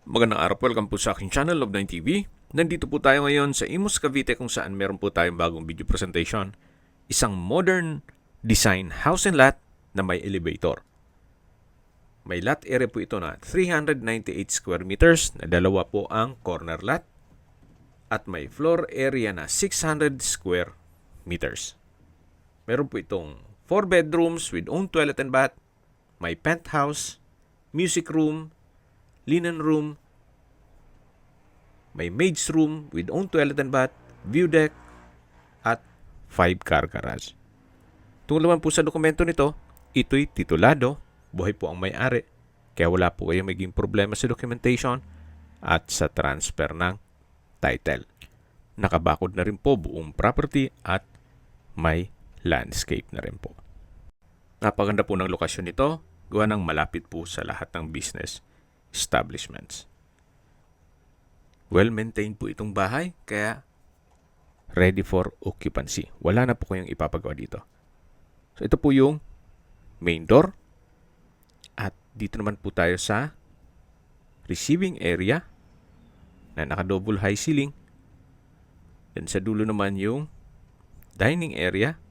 Magandang araw po, welcome po sa aking channel, Love9 TV. Nandito po tayo ngayon sa Imus, Cavite kung saan meron po tayong bagong video presentation. Isang modern design house and lot na may elevator. May lot area po ito na 398 square meters na dalawa po ang corner lot. At may floor area na 600 square meters. Meron po itong 4 bedrooms with own toilet and bath. May penthouse, music room, linen room, may maid's room with own toilet and bath, view deck, at 5-car garage. Tungkol naman po sa dokumento nito, ito'y titulado, buhay po ang may-ari, kaya wala po kayong maging problema sa documentation at sa transfer ng title. Nakabakod na rin po buong property at may landscape na rin po. Napaganda po ng lokasyon nito, gawa ng malapit po sa lahat ng business establishments. Well-maintained po itong bahay, kaya ready for occupancy. Wala na po kayong ipapagawa dito. So ito po yung main door. At dito naman po tayo sa receiving area na naka-double high ceiling. Then sa dulo naman yung dining area.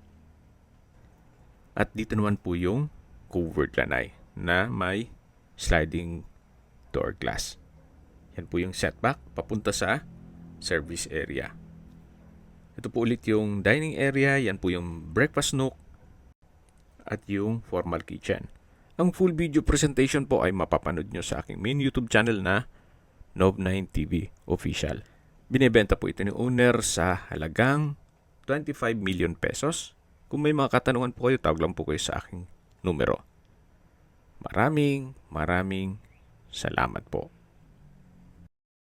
At dito naman po yung covered lanai na may sliding door glass. Yan po yung setback papunta sa service area. Ito po ulit yung dining area. Yan po yung breakfast nook at yung formal kitchen. Ang full video presentation po ay mapapanood nyo sa aking main YouTube channel na Love9 TV Official. Binibenta po ito ni owner sa halagang 25 million pesos. Kung may mga katanungan po kayo, tawag lang po kayo sa aking numero. Maraming salamat po.